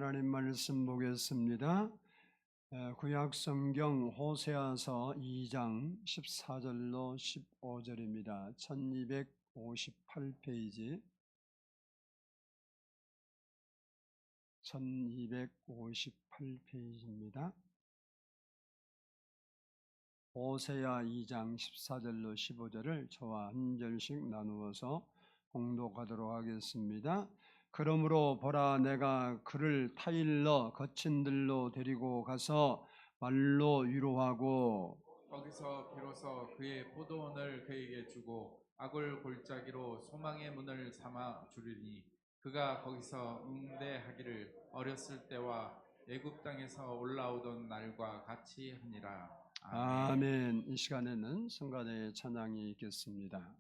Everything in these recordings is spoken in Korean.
하나님 말씀 보겠습니다. 구약 성경 호세아서 2장 14절로 15절입니다. 1258페이지 1258페이지입니다. 호세아 2장 14절로 15절을 저와 한 절씩 나누어서 공독하도록 하겠습니다. 그러므로 보라, 내가 그를 타일러 거친 들로 데리고 가서 말로 위로하고 거기서 비로소 그의 포도원을 그에게 주고 악을 골짜기로 소망의 문을 삼아 주리니 그가 거기서 응대하기를 어렸을 때와 애굽 땅에서 올라오던 날과 같이 하니라. 아멘. 이 시간에는 성가대의 찬양이 있겠습니다.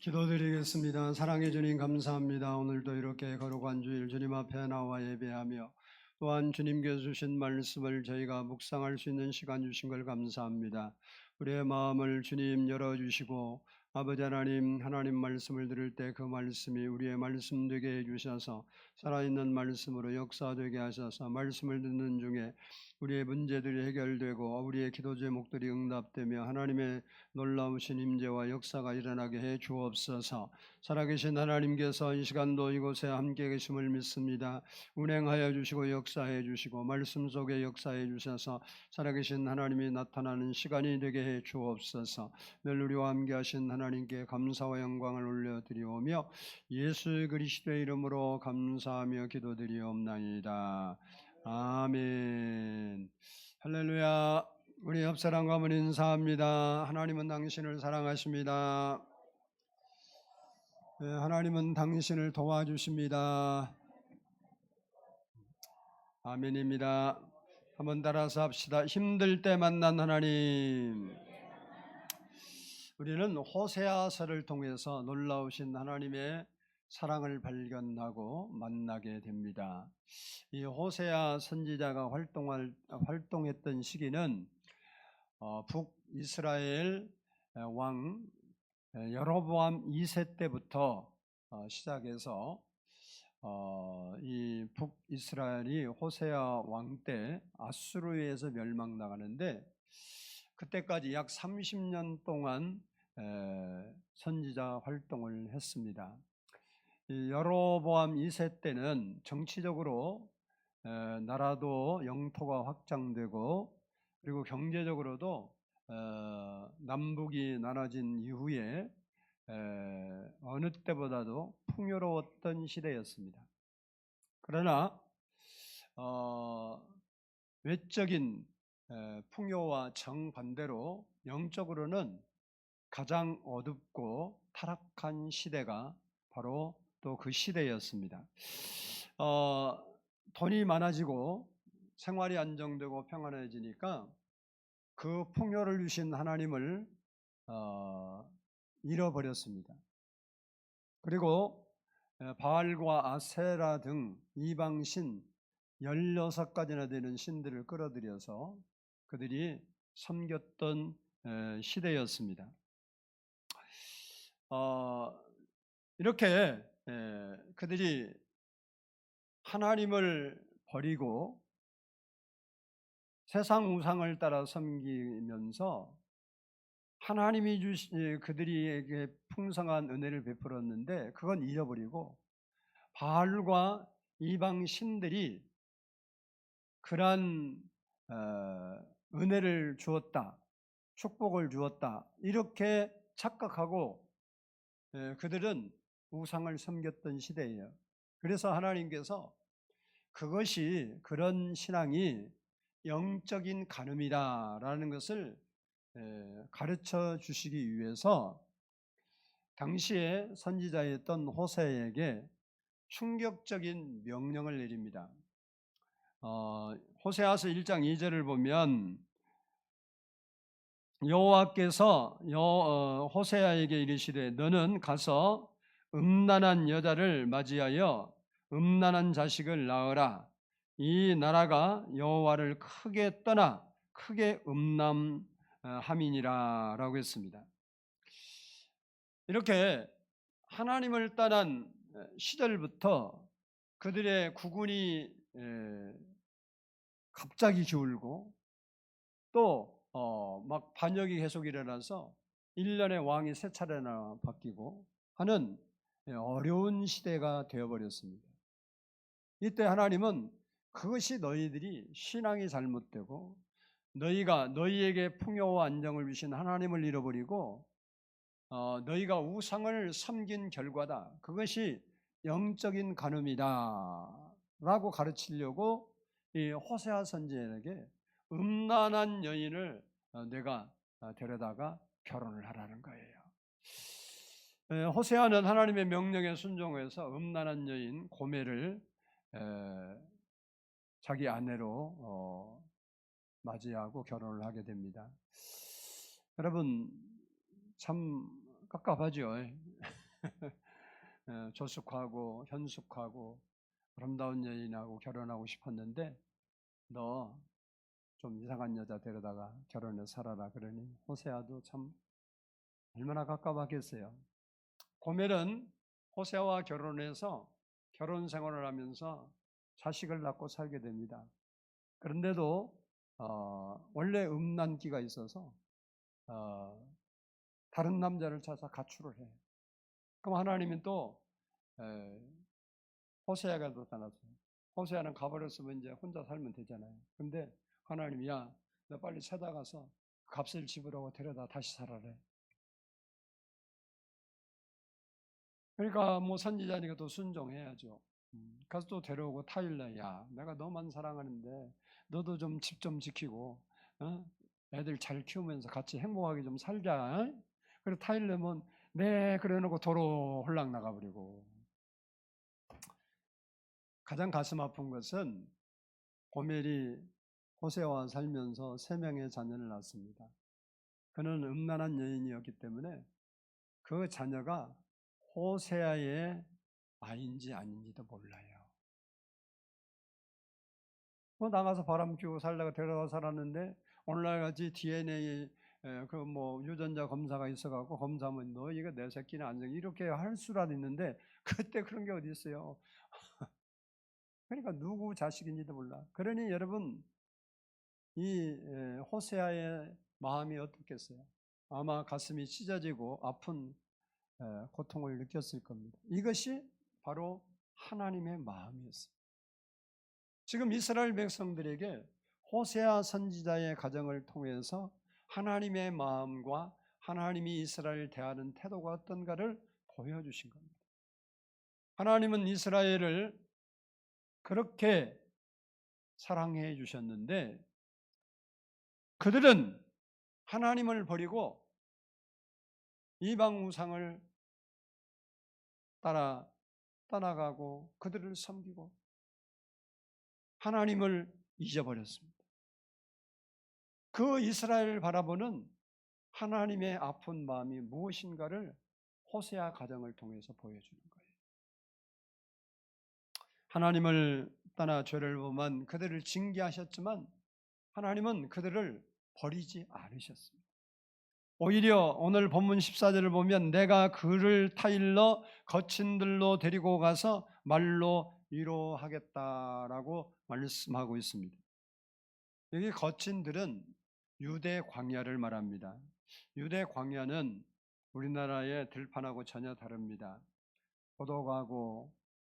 기도드리겠습니다. 사랑해 주님 감사합니다. 오늘도 이렇게 거룩한 주일 주님 앞에 나와 예배하며 또한 주님께서 주신 말씀을 저희가 묵상할 수 있는 시간 주신 걸 감사합니다. 우리의 마음을 주님 열어주시고 아버지 하나님, 하나님 말씀을 들을 때 그 말씀이 우리의 말씀 되게 해주셔서 살아있는 말씀으로 역사되게 하셔서 말씀을 듣는 중에 우리의 문제들이 해결되고 우리의 기도 제목들이 응답되며 하나님의 놀라우신 임재와 역사가 일어나게 해 주옵소서. 살아계신 하나님께서 이 시간도 이곳에 함께 계심을 믿습니다. 운행하여 주시고 역사해 주시고 말씀 속에 역사해 주셔서 살아계신 하나님이 나타나는 시간이 되게 해 주옵소서. 늘 우리와 함께 하신 하나님께 감사와 영광을 올려드리오며 예수 그리스도의 이름으로 감사하며 기도드리옵나이다. 아멘. 할렐루야. 우리 옆 사람과 한번 인사합니다. 하나님은 당신을 사랑하십니다. 네, 하나님은 당신을 도와주십니다. 아멘입니다. 한번 따라서 합시다. 힘들 때 만난 하나님. 우리는 호세아서를 통해서 놀라우신 하나님의 사랑을 발견하고 만나게 됩니다. 이 호세아 선지자가 활동했던 시기는 북이스라엘 왕 여로보암 2세 때부터 시작해서 이 북이스라엘이 호세아 왕 때 아수르에 의해서 멸망당하는데 그때까지 약 30년 동안 선지자 활동을 했습니다. 이 여로보암 2세 때는 정치적으로 나라도 영토가 확장되고 그리고 경제적으로도 남북이 나눠진 이후에 어느 때보다도 풍요로웠던 시대였습니다. 그러나 외적인 풍요와 정반대로 영적으로는 가장 어둡고 타락한 시대가 바로 또 그 시대였습니다. 돈이 많아지고 생활이 안정되고 평안해지니까 그 풍요를 주신 하나님을 잃어버렸습니다. 그리고 바알과 아세라 등 이방신 16가지나 되는 신들을 끌어들여서 그들이 섬겼던 시대였습니다. 이렇게 그들이 하나님을 버리고 세상 우상을 따라 섬기면서 하나님이 그들에게 풍성한 은혜를 베풀었는데 그건 잃어버리고 바알과 이방 신들이 그러한 은혜를 주었다, 축복을 주었다 이렇게 착각하고 그들은 우상을 섬겼던 시대예요. 그래서 하나님께서 그런 신앙이 영적인 간음이다라는 것을 가르쳐 주시기 위해서 당시에 선지자였던 호세에게 충격적인 명령을 내립니다. 호세아서 1장 2절을 보면 여호와께서 호세아에게 이르시되 너는 가서 음란한 여자를 맞이하여 음란한 자식을 낳으라. 이 나라가 여호와를 크게 떠나 크게 음란함이니라 라고 했습니다. 이렇게 하나님을 떠난 시절부터 그들의 국운이 갑자기 기울고 또 막 반역이 계속 일어나서 1년에 왕이 3차례나 바뀌고 하는 어려운 시대가 되어버렸습니다. 이때 하나님은 그것이 너희들이 신앙이 잘못되고 너희가 너희에게 풍요와 안정을 주신 하나님을 잃어버리고 너희가 우상을 섬긴 결과다. 그것이 영적인 간음이다 라고 가르치려고 이 호세아 선지자에게 음란한 여인을 내가 데려다가 결혼을 하라는 거예요. 호세아는 하나님의 명령에 순종해서 음란한 여인 고멜을 자기 아내로 맞이하고 결혼을 하게 됩니다. 여러분 참 깝깝하죠. 조숙하고 현숙하고 아름다운 여인하고 결혼하고 싶었는데 너 좀 이상한 여자 데려다가 결혼해 살아라 그러니 호세아도 참 얼마나 갑갑하겠어요. 고멜은 호세아와 결혼해서 결혼 생활을 하면서 자식을 낳고 살게 됩니다. 그런데도 원래 음란기가 있어서 다른 남자를 찾아 가출을 해요. 그럼 하나님은 또 호세아가 나타났어요. 호세아는 가버렸으면 이제 혼자 살면 되잖아요. 근데 하나님이 야, 너 빨리 찾아가서 값을 지불하고 데려다 다시 살아래. 그러니까 뭐 선지자니까 또 순종해야죠. 가서 또 데려오고 타일러, 야, 내가 너만 사랑하는데 너도 좀 집 좀 지키고, 애들 잘 키우면서 같이 행복하게 좀 살자. 그리고 타일러면 네, 그래놓고 도로 홀랑 나가버리고. 가장 가슴 아픈 것은 고멜이 호세아와 살면서 3명의 자녀를 낳습니다. 그는 음란한 여인이었기 때문에 그 자녀가 호세아의 아인지 아닌지도 몰라요. 뭐 나가서 바람 피우고 살다가 데려가 살았는데 오늘날 같이 DNA 그 뭐 유전자 검사가 있어갖고 검사하면 너 이거 내 새끼는 안 돼. 이렇게 할 수라도 있는데 그때 그런 게 어디 있어요. 그러니까 누구 자식인지도 몰라. 그러니 여러분 이 호세아의 마음이 어떻겠어요? 아마 가슴이 찢어지고 아픈 고통을 느꼈을 겁니다. 이것이 바로 하나님의 마음이었어요. 지금 이스라엘 백성들에게 호세아 선지자의 가정을 통해서 하나님의 마음과 하나님이 이스라엘을 대하는 태도가 어떤가를 보여주신 겁니다. 하나님은 이스라엘을 그렇게 사랑해 주셨는데 그들은 하나님을 버리고 이방 우상을 떠나가고 그들을 섬기고 하나님을 잊어버렸습니다. 그 이스라엘을 바라보는 하나님의 아픈 마음이 무엇인가를 호세아 가정을 통해서 보여주는 거예요. 하나님을 떠나 죄를 범한 그들을 징계하셨지만 하나님은 그들을 버리지 않으셨습니다. 오히려 오늘 본문 14절을 보면 내가 그를 타일러 거친들로 데리고 가서 말로 위로하겠다라고 말씀하고 있습니다. 여기 거친들은 유대 광야를 말합니다. 유대 광야는 우리나라의 들판하고 전혀 다릅니다. 고독하고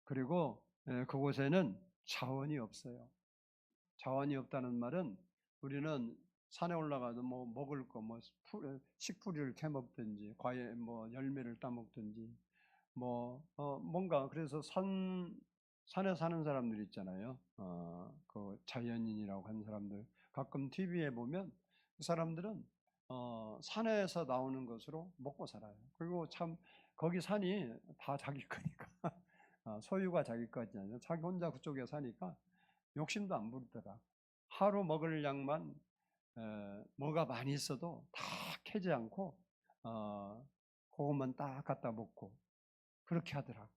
그리고 그곳에는 자원이 없어요. 자원이 없다는 말은 우리는 산에 올라가도 뭐 먹을 거 뭐 식풀이를 캐 먹든지 과일 뭐 열매를 따 먹든지 뭐 뭔가 그래서 산에 사는 사람들 있잖아요. 그 자연인이라고 하는 사람들 가끔 TV에 보면 그 사람들은 산에서 나오는 것으로 먹고 살아요. 그리고 참 거기 산이 다 자기 거니까 소유가 자기 거지 아니에요. 자기 혼자 그쪽에 사니까 욕심도 안 부리더라. 하루 먹을 양만 뭐가 많이 있어도 다 캐지 않고 그것만 딱 갖다 먹고 그렇게 하더라고.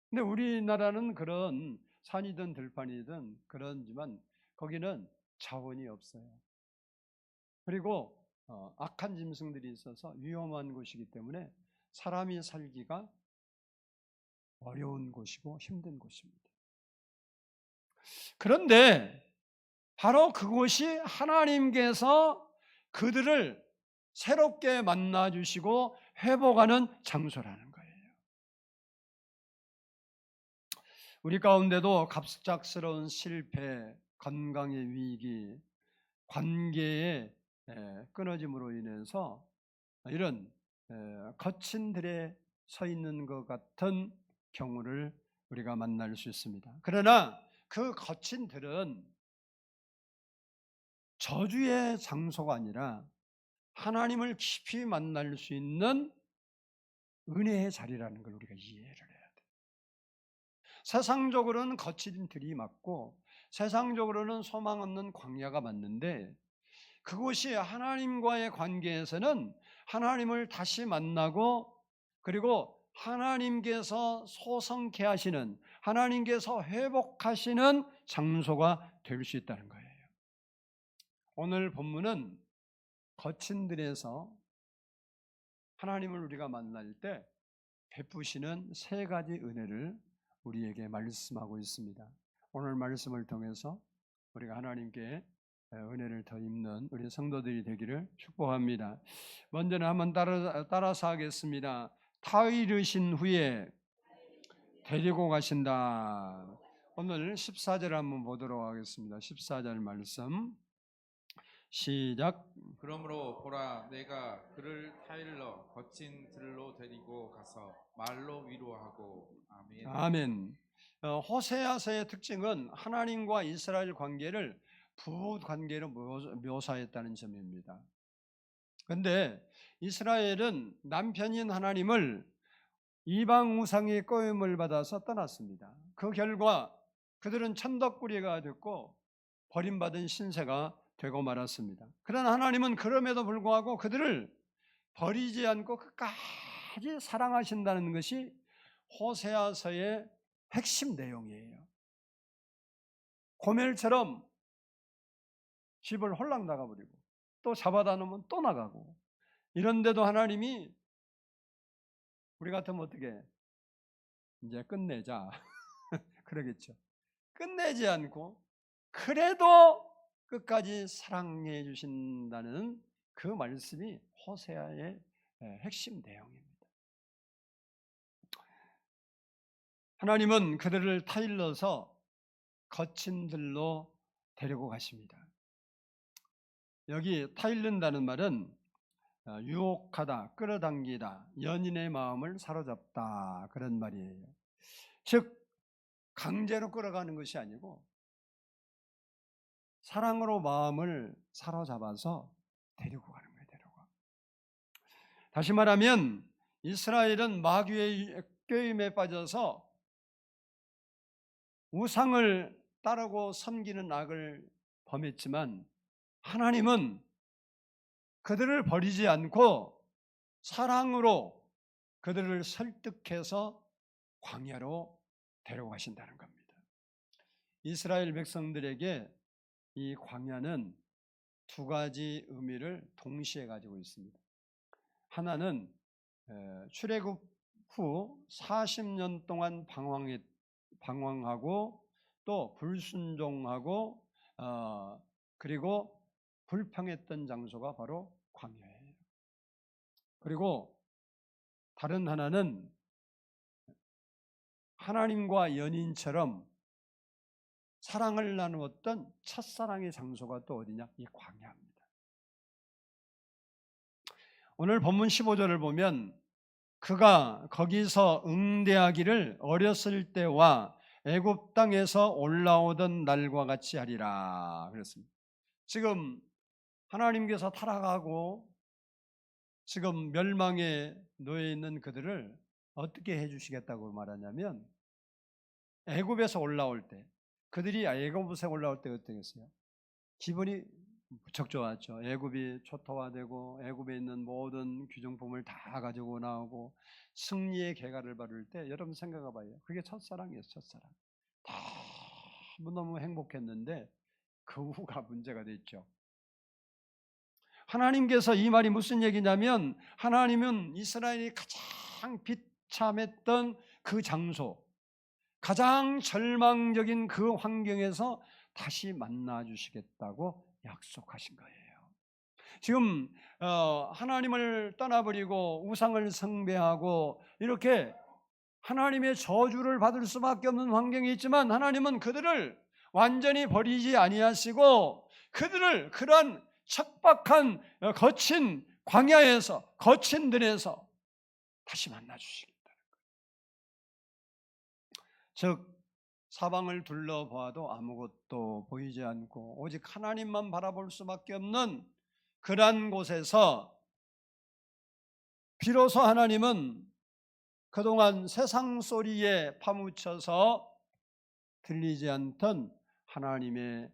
근데 우리나라는 그런 산이든 들판이든 그런지만 거기는 자원이 없어요. 그리고 악한 짐승들이 있어서 위험한 곳이기 때문에 사람이 살기가 어려운 곳이고 힘든 곳입니다. 그런데 바로 그곳이 하나님께서 그들을 새롭게 만나주시고 회복하는 장소라는 거예요. 우리 가운데도 갑작스러운 실패, 건강의 위기, 관계의 끊어짐으로 인해서 이런 거친 들에 서 있는 것 같은 경우를 우리가 만날 수 있습니다. 그러나 그 거친 들은 저주의 장소가 아니라 하나님을 깊이 만날 수 있는 은혜의 자리라는 걸 우리가 이해를 해야 돼요. 세상적으로는 거친 들이 맞고 세상적으로는 소망 없는 광야가 맞는데 그곳이 하나님과의 관계에서는 하나님을 다시 만나고 그리고 하나님께서 소성케 하시는 하나님께서 회복하시는 장소가 될 수 있다는 거예요. 오늘 본문은 거친 들에서 하나님을 우리가 만날 때 베푸시는 세 가지 은혜를 우리에게 말씀하고 있습니다. 오늘 말씀을 통해서 우리가 하나님께 은혜를 더 입는 우리 성도들이 되기를 축복합니다. 먼저는 한번 따라서 하겠습니다. 타이르신 후에 데리고 가신다. 오늘 14절 한번 보도록 하겠습니다. 14절 말씀 시작. 그러므로 보라, 내가 그를 타일러 거친 들로 데리고 가서 말로 위로하고. 아멘. 아멘. 호세아서의 특징은 하나님과 이스라엘 관계를 부부 관계로 묘사했다는 점입니다. 그런데 이스라엘은 남편인 하나님을 이방 우상의 꼬임을 받아서 떠났습니다. 그 결과 그들은 천덕꾸리가 됐고 버림받은 신세가 되고 말았습니다. 그러나 하나님은 그럼에도 불구하고 그들을 버리지 않고 끝까지 사랑하신다는 것이 호세아서의 핵심 내용이에요. 고멜처럼 집을 홀랑 나가버리고 또 잡아다 놓으면 또 나가고, 이런데도 하나님이 우리 같으면 어떻게 이제 끝내자 그러겠죠. 끝내지 않고 그래도 끝까지 사랑해 주신다는 그 말씀이 호세아의 핵심 내용입니다. 하나님은 그들을 타일러서 거친 들로 데리고 가십니다. 여기 타일른다는 말은 유혹하다, 끌어당기다, 연인의 마음을 사로잡다, 그런 말이에요. 즉 강제로 끌어가는 것이 아니고 사랑으로 마음을 사로잡아서 데리고 가는 거예요. 데려가. 다시 말하면 이스라엘은 마귀의 꾀임에 빠져서 우상을 따르고 섬기는 악을 범했지만 하나님은 그들을 버리지 않고 사랑으로 그들을 설득해서 광야로 데려가신다는 겁니다. 이스라엘 백성들에게 이 광야는 두 가지 의미를 동시에 가지고 있습니다. 하나는 출애굽 후 40년 동안 방황하고 또 불순종하고 그리고 불평했던 장소가 바로 광야예요. 그리고 다른 하나는 하나님과 연인처럼 사랑을 나누었던 첫사랑의 장소가 또 어디냐? 이 광야입니다. 오늘 본문 15절을 보면 그가 거기서 응대하기를 어렸을 때와 애굽 땅에서 올라오던 날과 같이 하리라 그랬습니다. 지금 하나님께서 타락하고 지금 멸망에 놓여 있는 그들을 어떻게 해주시겠다고 말하냐면, 애굽에서 올라올 때, 그들이 애굽에서 올라올 때 어떻겠어요? 기분이 무척 좋았죠. 애굽이 초토화되고 애굽에 있는 모든 귀중품을 다 가지고 나오고 승리의 개가를 바를 때 여러분 생각해 봐요. 그게 첫사랑이에요. 첫사랑. 너무너무 행복했는데 그 후가 문제가 됐죠. 하나님께서 이 말이 무슨 얘기냐면, 하나님은 이스라엘이 가장 비참했던 그 장소, 가장 절망적인 그 환경에서 다시 만나 주시겠다고 약속하신 거예요. 지금 하나님을 떠나버리고 우상을 숭배하고 이렇게 하나님의 저주를 받을 수밖에 없는 환경이 있지만 하나님은 그들을 완전히 버리지 아니하시고 그들을 그러한 척박한 거친 광야에서, 거친 들에서 다시 만나 주시겠다는 거예요. 즉 사방을 둘러보아도 아무것도 보이지 않고 오직 하나님만 바라볼 수밖에 없는 그러한 곳에서 비로소 하나님은 그동안 세상 소리에 파묻혀서 들리지 않던 하나님의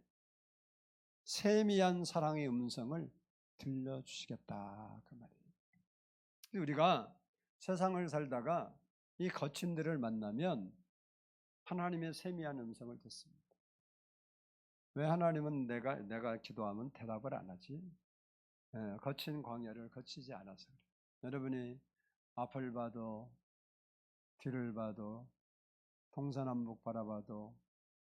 세미한 사랑의 음성을 들려주시겠다 그 말이에요. 우리가 세상을 살다가 이 거친 들을 만나면 하나님의 세미한 음성을 듣습니다. 왜 하나님은 내가 기도하면 대답을 안 하지? 거친 광야를 거치지 않아서 그래. 여러분이 앞을 봐도 뒤를 봐도 동서남북 바라봐도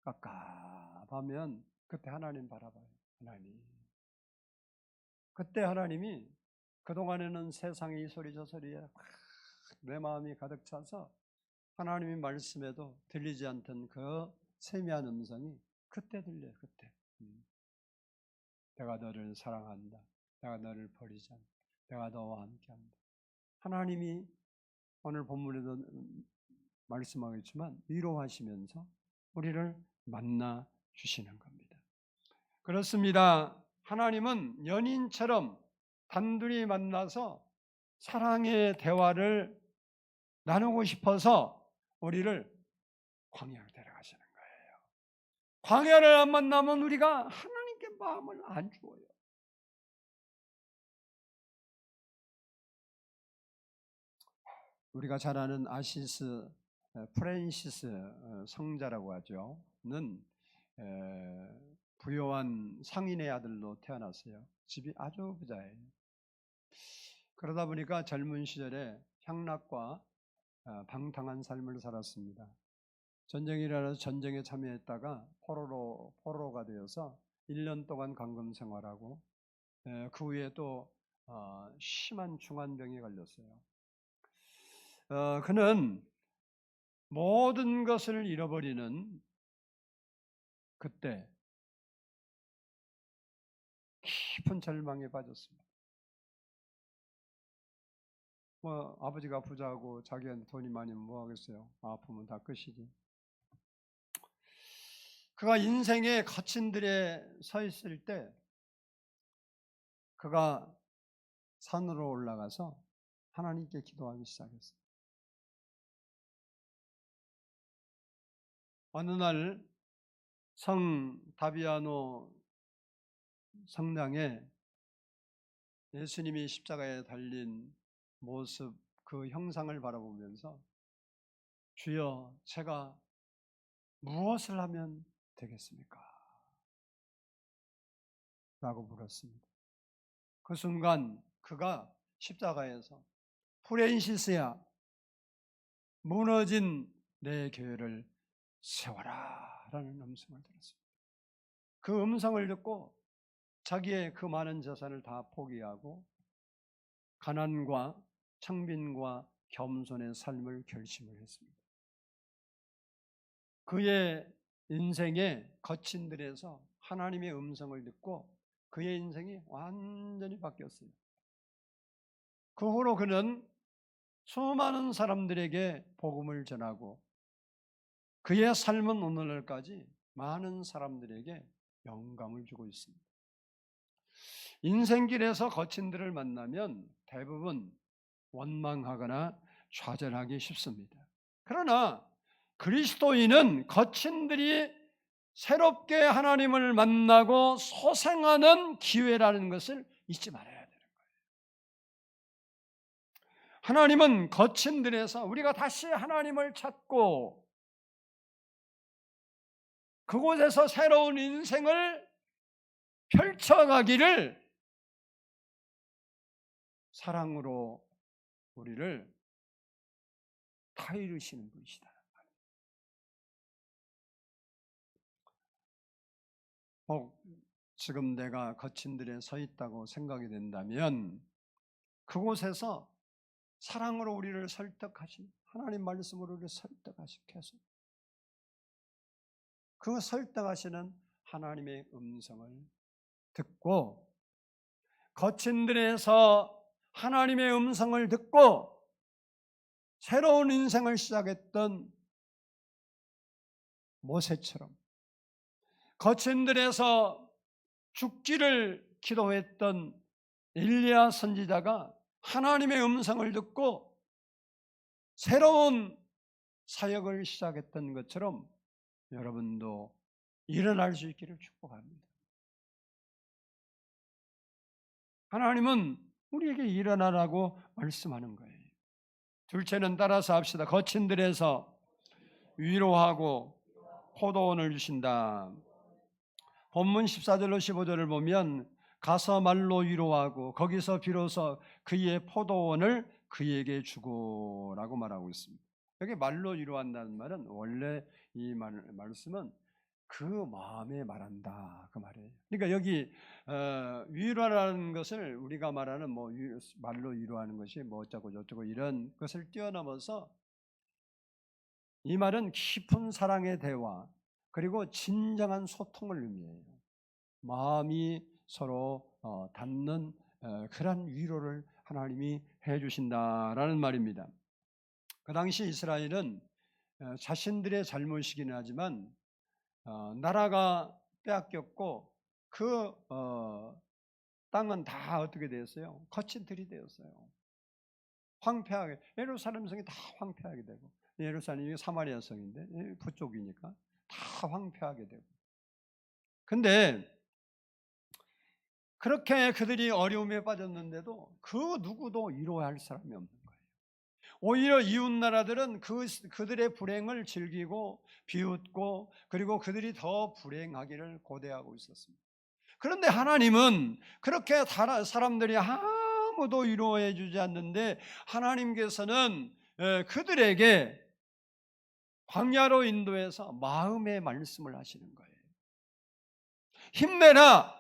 깝깝하면 그때 하나님 바라봐요. 하나님. 그때 하나님이 그동안에는 세상의 이 소리 저 소리에 막 내 마음이 가득 차서 하나님의 말씀에도 들리지 않던 그 세미한 음성이 그때 들려요. 그때. 내가 너를 사랑한다. 내가 너를 버리지 않는다. 내가 너와 함께한다. 하나님이 오늘 본문에도 말씀하겠지만 위로하시면서 우리를 만나 주시는 겁니다. 그렇습니다. 하나님은 연인처럼 단둘이 만나서 사랑의 대화를 나누고 싶어서 우리를 광야로 데려가시는 거예요. 광야를 안 만나면 우리가 하나님께 마음을 안 주어요. 우리가 잘 아는 아시스 프랜시스 성자라고 하죠. 는 부요한 상인의 아들로 태어났어요. 집이 아주 부자예요. 그러다 보니까 젊은 시절에 향락과 방탕한 삶을 살았습니다. 전쟁이 일어나서 전쟁에 참여했다가 포로가 되어서 1년 동안 감금 생활하고 그 후에 또 심한 중환병에 걸렸어요. 그는 모든 것을 잃어버리는 그때 깊은 절망에 빠졌습니다. 아버지가 부자고 자기한테 돈이 많으면 뭐 하겠어요? 아프면 다 끝이지. 그가 인생의 거친들에 서 있을 때 그가 산으로 올라가서 하나님께 기도하기 시작했어요. 어느 날 성 다비아노 성당에 예수님이 십자가에 달린 모습, 그 형상을 바라보면서 주여, 제가 무엇을 하면 되겠습니까? 라고 물었습니다. 그 순간 그가 십자가에서 프랜시스야, 무너진 내 교회를 세워라 라는 음성을 들었습니다. 그 음성을 듣고 자기의 그 많은 재산을 다 포기하고 가난과 창빈과 겸손의 삶을 결심을 했습니다. 그의 인생의 거친들에서 하나님의 음성을 듣고 그의 인생이 완전히 바뀌었어요. 그 후로 그는 수많은 사람들에게 복음을 전하고 그의 삶은 오늘날까지 많은 사람들에게 영감을 주고 있습니다. 인생길에서 거친들을 만나면 대부분 원망하거나 좌절하기 쉽습니다. 그러나 그리스도인은 거친들이 새롭게 하나님을 만나고 소생하는 기회라는 것을 잊지 말아야 되는 거예요. 하나님은 거친들에서 우리가 다시 하나님을 찾고 그곳에서 새로운 인생을 펼쳐가기를 사랑으로 우리를 타이르시는 분이시다. 지금 내가 거친들에 서 있다고 생각이 된다면 그곳에서 사랑으로 우리를 설득하신 하나님 말씀으로 우리를 설득하시켜서 그 설득하시는 하나님의 음성을 듣고 거친들에서 하나님의 음성을 듣고 새로운 인생을 시작했던 모세처럼 거친들에서 죽기를 기도했던 엘리야 선지자가 하나님의 음성을 듣고 새로운 사역을 시작했던 것처럼 여러분도 일어날 수 있기를 축복합니다. 하나님은 우리에게 일어나라고 말씀하는 거예요. 둘째는 따라서 합시다. 거친들에서 위로하고 포도원을 주신다. 본문 14절로 15절을 보면 가서 말로 위로하고 거기서 비로소 그의 포도원을 그에게 주고라고 말하고 있습니다. 여기 말로 위로한다는 말은 원래 이 말씀은 그 마음에 말한다 그 말이에요. 그러니까 여기 위로라는 것을 우리가 말하는 뭐 말로 위로하는 것이 뭐 어쩌고 저쩌고 이런 것을 뛰어넘어서 이 말은 깊은 사랑의 대화 그리고 진정한 소통을 의미해요. 마음이 서로 닿는 그런 위로를 하나님이 해주신다라는 말입니다. 그 당시 이스라엘은 자신들의 잘못이긴 하지만 나라가 빼앗겼고 그 땅은 다 어떻게 되었어요? 거친 들이 되었어요. 황폐하게 예루살렘 성이 다 황폐하게 되고 예루살렘이 사마리아 성인데 북쪽이니까 다 황폐하게 되고 근데 그렇게 그들이 어려움에 빠졌는데도 그 누구도 위로할 사람이 없는 거예요. 오히려 이웃 나라들은 그들의 불행을 즐기고 비웃고 그리고 그들이 더 불행하기를 고대하고 있었습니다. 그런데 하나님은 그렇게 사람들이 아무도 위로해 주지 않는데 하나님께서는 그들에게 광야로 인도해서 마음의 말씀을 하시는 거예요. 힘내라,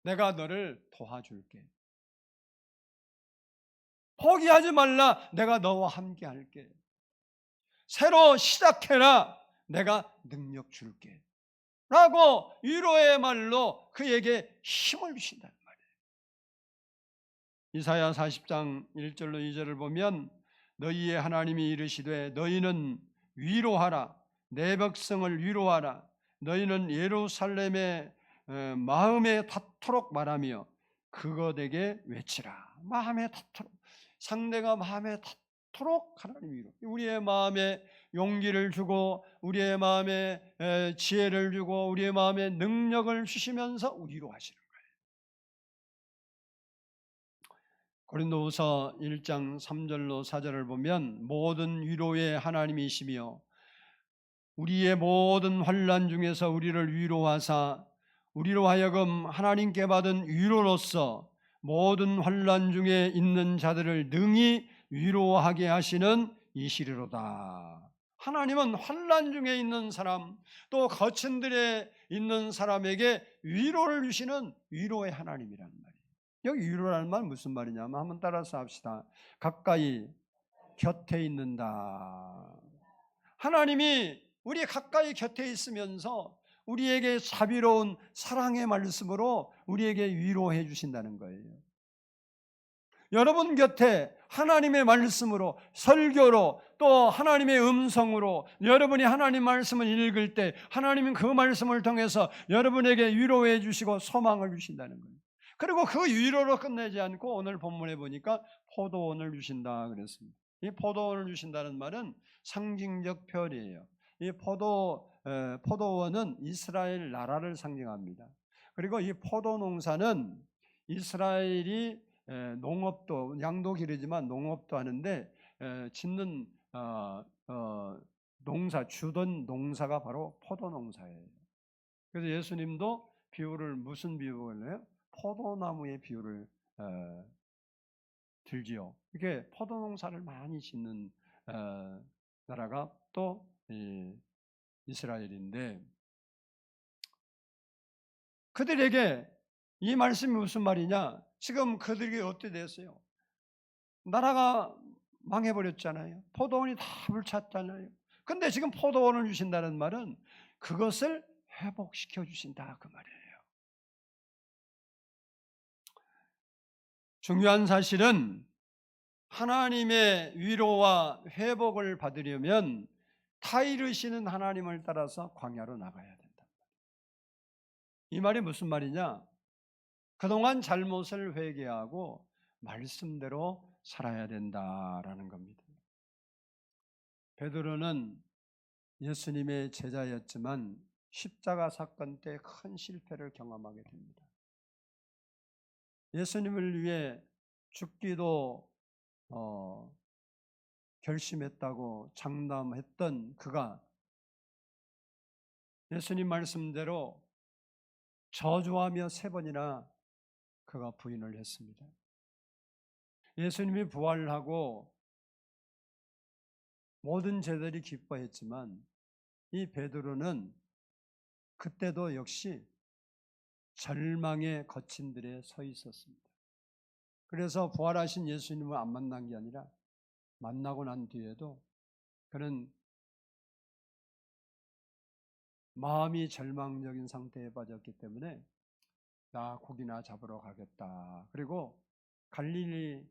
내가 너를 도와줄게. 포기하지 말라, 내가 너와 함께 할게. 새로 시작해라, 내가 능력 줄게. 라고 위로의 말로 그에게 힘을 주신다는 말이에요. 이사야 40장 1절로 2절을 보면 너희의 하나님이 이르시되 너희는 위로하라, 내 백성을 위로하라. 너희는 예루살렘의 마음에 닿도록 말하며 그것에게 외치라. 마음에 닿도록, 상대가 마음에 닿도록 하나님 위로. 우리의 마음에 용기를 주고 우리의 마음에 지혜를 주고 우리의 마음에 능력을 주시면서 위로하시는 거예요. 고린도후서 1장 3절로 4절을 보면 모든 위로의 하나님이시며 우리의 모든 환난 중에서 우리를 위로하사 우리로 하여금 하나님께 받은 위로로서 모든 환난 중에 있는 자들을 능히 위로하게 하시는 이시리로다. 하나님은 환난 중에 있는 사람 또 거친 들에 있는 사람에게 위로를 주시는 위로의 하나님이라는 말이에요. 여기 위로라는 말은 무슨 말이냐면 한번 따라서 합시다. 가까이 곁에 있는다. 하나님이 우리 가까이 곁에 있으면서 우리에게 자비로운 사랑의 말씀으로 우리에게 위로해 주신다는 거예요. 여러분 곁에 하나님의 말씀으로 설교로 또 하나님의 음성으로 여러분이 하나님 말씀을 읽을 때 하나님은 그 말씀을 통해서 여러분에게 위로해 주시고 소망을 주신다는 거예요. 그리고 그 위로로 끝내지 않고 오늘 본문에 보니까 포도원을 주신다 그랬습니다. 이 포도원을 주신다는 말은 상징적 표현이에요. 이 포도원은 이스라엘 나라를 상징합니다. 그리고 이 포도 농사는 이스라엘이 농업도 양도 기르지만 농업도 하는데 짓는 농사 주던 농사가 바로 포도 농사예요. 그래서 예수님도 비유를 무슨 비유를 해요? 포도나무의 비유를 들지요. 이게 포도 농사를 많이 짓는 나라가 또 이스라엘인데 그들에게 이 말씀이 무슨 말이냐? 지금 그들이 어떻게 됐어요? 나라가 망해버렸잖아요. 포도원이 다 불찼잖아요. 근데 지금 포도원을 주신다는 말은 그것을 회복시켜 주신다 그 말이에요. 중요한 사실은 하나님의 위로와 회복을 받으려면 타이르시는 하나님을 따라서 광야로 나가야 된다. 이 말이 무슨 말이냐? 그동안 잘못을 회개하고 말씀대로 살아야 된다라는 겁니다. 베드로는 예수님의 제자였지만 십자가 사건 때 큰 실패를 경험하게 됩니다. 예수님을 위해 죽기도 결심했다고 장담했던 그가 예수님 말씀대로 저주하며 3번이나 그가 부인을 했습니다. 예수님이 부활하고 모든 제자들이 기뻐했지만 이 베드로는 그때도 역시 절망의 거친들에 서 있었습니다. 그래서 부활하신 예수님을 안 만난 게 아니라 만나고 난 뒤에도 그는 마음이 절망적인 상태에 빠졌기 때문에 나 고기나 잡으러 가겠다. 그리고 갈릴리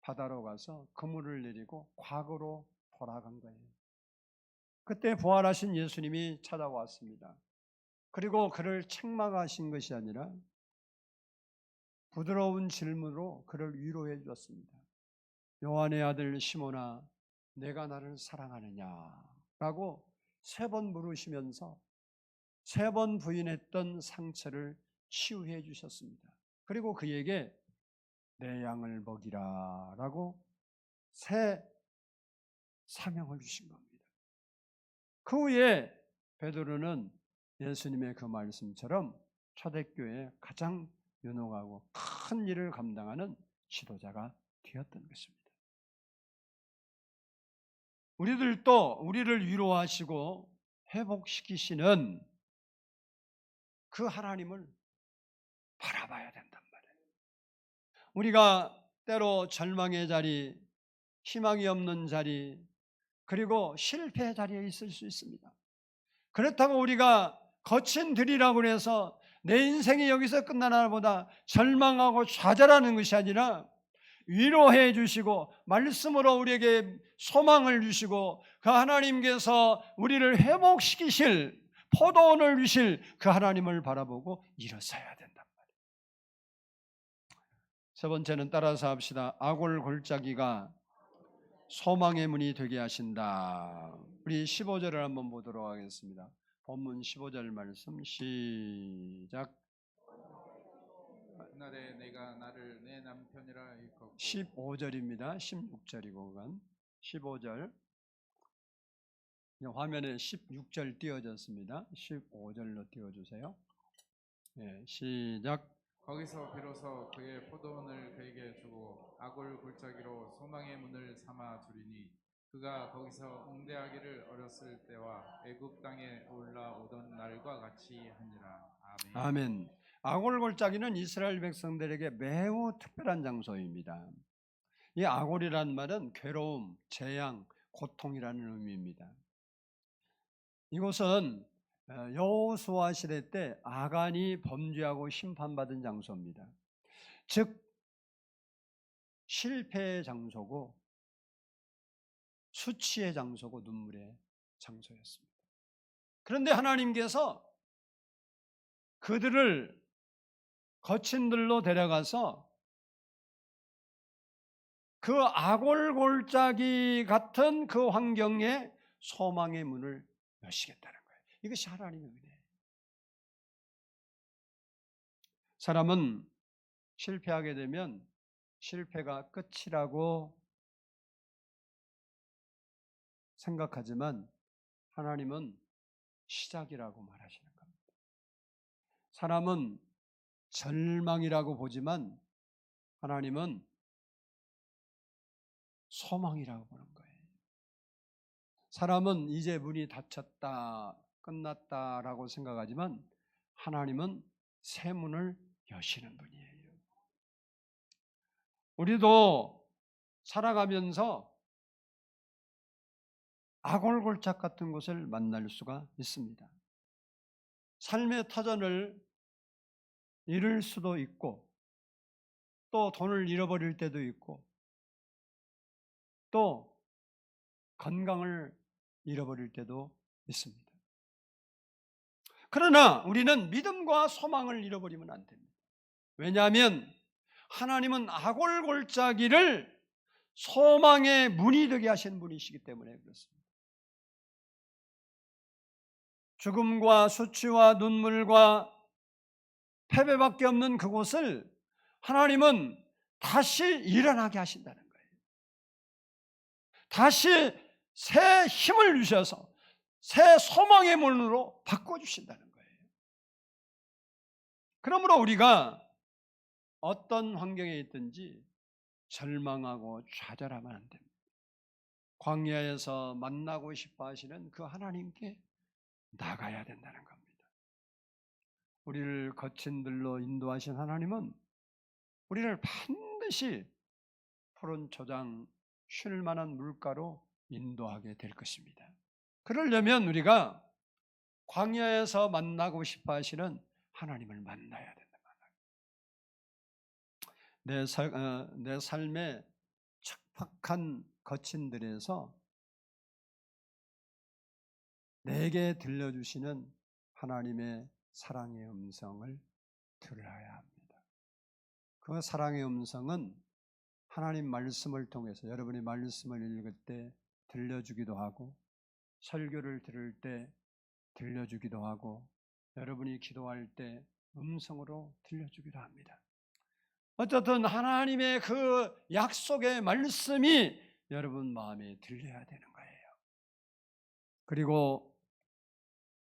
바다로 가서 그물을 내리고 과거로 돌아간 거예요. 그때 부활하신 예수님이 찾아왔습니다. 그리고 그를 책망하신 것이 아니라 부드러운 질문으로 그를 위로해 주었습니다. 요한의 아들 시몬아, 내가 나를 사랑하느냐? 라고 3번 물으시면서 3번 부인했던 상처를 치유해 주셨습니다. 그리고 그에게 내 양을 먹이라 라고 새 사명을 주신 겁니다. 그 후에 베드로는 예수님의 그 말씀처럼 초대교회의 가장 유능하고 큰 일을 감당하는 지도자가 되었던 것입니다. 우리들도 우리를 위로하시고 회복시키시는 그 하나님을 바라봐야 된단 말이에요. 우리가 때로 절망의 자리, 희망이 없는 자리, 그리고 실패의 자리에 있을 수 있습니다. 그렇다고 우리가 거친 들이라고 해서 내 인생이 여기서 끝나나 보다 절망하고 좌절하는 것이 아니라 위로해 주시고 말씀으로 우리에게 소망을 주시고 그 하나님께서 우리를 회복시키실 포도원을 주실 그 하나님을 바라보고 일어서야 된단 말이에요. 세 번째는 따라서 합시다. 아골 골짜기가 소망의 문이 되게 하신다. 우리 15절을 한번 보도록 하겠습니다. 본문 15절 말씀 시작. 그날에 내가 나를 내 남편이라 일컫고 15절입니다. 16절이고 그건 15절. 화면에 16절 띄워졌습니다. 15절로 띄워주세요. 네, 시작. 거기서 비로소 그의 포도원을 그에게 주고 아골 골짜기로 소망의 문을 삼아 주리니 그가 거기서 응대하기를 어렸을 때와 애굽 땅에 올라오던 날과 같이 하니라. 아멘. 아멘. 아골 골짜기는 이스라엘 백성들에게 매우 특별한 장소입니다. 이 아골이라는 말은 괴로움, 재앙, 고통이라는 의미입니다. 이곳은 여호수아 시대 때 아간이 범죄하고 심판받은 장소입니다. 즉 실패의 장소고 수치의 장소고 눈물의 장소였습니다. 그런데 하나님께서 그들을 거친 들로 데려가서 그 아골 골짜기 같은 그 환경에 소망의 문을 여시겠다는 거예요. 이것이 하나님의 은혜예요. 사람은 실패하게 되면 실패가 끝이라고 생각하지만 하나님은 시작이라고 말하시는 겁니다. 사람은 절망이라고 보지만 하나님은 소망이라고 보는 거예요. 사람은 이제 문이 닫혔다, 끝났다라고 생각하지만 하나님은 새 문을 여시는 분이에요. 우리도 살아가면서 아골골짝 같은 곳을 만날 수가 있습니다. 삶의 터전을 잃을 수도 있고 또 돈을 잃어버릴 때도 있고 또 건강을 잃어버릴 때도 있습니다. 그러나 우리는 믿음과 소망을 잃어버리면 안 됩니다. 왜냐하면 하나님은 아골골짜기를 소망의 문이 되게 하신 분이시기 때문에 그렇습니다. 죽음과 수치와 눈물과 패배밖에 없는 그곳을 하나님은 다시 일어나게 하신다는 거예요. 다시 새 힘을 주셔서 새 소망의 문으로 바꿔주신다는 거예요. 그러므로 우리가 어떤 환경에 있든지 절망하고 좌절하면 안 됩니다. 광야에서 만나고 싶어 하시는 그 하나님께 나가야 된다는 겁니다. 우리를 거친 들로 인도하신 하나님은 우리를 반드시 푸른 초장 쉴 만한 물가로 인도하게 될 것입니다. 그러려면 우리가 광야에서 만나고 싶어 하시는 하나님을 만나야 된다. 내 삶의 척박한 거친 들에서 내게 들려주시는 하나님의 사랑의 음성을 들어야 합니다. 그 사랑의 음성은 하나님 말씀을 통해서 여러분이 말씀을 읽을 때 들려주기도 하고, 설교를 들을 때 들려주기도 하고, 여러분이 기도할 때 음성으로 들려주기도 합니다. 어쨌든 하나님의 그 약속의 말씀이 여러분 마음에 들려야 되는 거예요. 그리고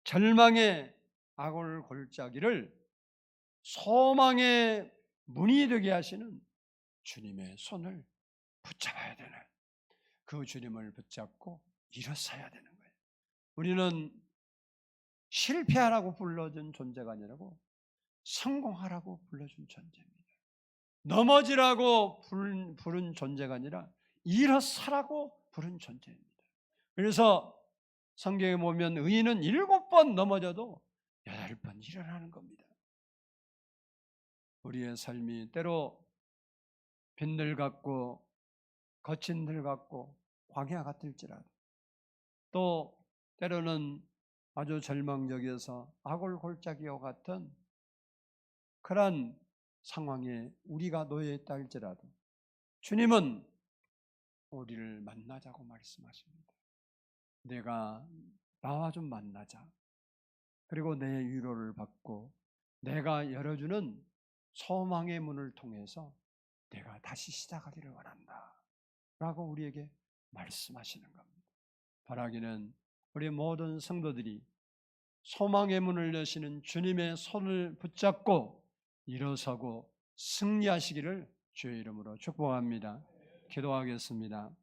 절망의 악을 골짜기를 소망의 문이 되게 하시는 주님의 손을 붙잡아야 되는, 그 주님을 붙잡고 일어서야 되는 거예요. 우리는 실패하라고 불러준 존재가 아니라고 성공하라고 불러준 존재입니다. 넘어지라고 부른 존재가 아니라 일어서라고 부른 존재입니다. 그래서 성경에 보면 의인은 7번 넘어져도 8번 일어나는 겁니다. 우리의 삶이 때로 빈들 같고 거친 들 같고 광야 같을지라도, 또 때로는 아주 절망적이어서 악을 골짜기와 같은 그런 상황에 우리가 놓여 있다 할지라도 주님은 우리를 만나자고 말씀하십니다. 내가 나와 좀 만나자. 그리고 내 위로를 받고 내가 열어주는 소망의 문을 통해서 내가 다시 시작하기를 원한다 라고 우리에게 말씀하시는 겁니다. 바라기는 우리 모든 성도들이 소망의 문을 여시는 주님의 손을 붙잡고 일어서고 승리하시기를 주의 이름으로 축복합니다. 기도하겠습니다.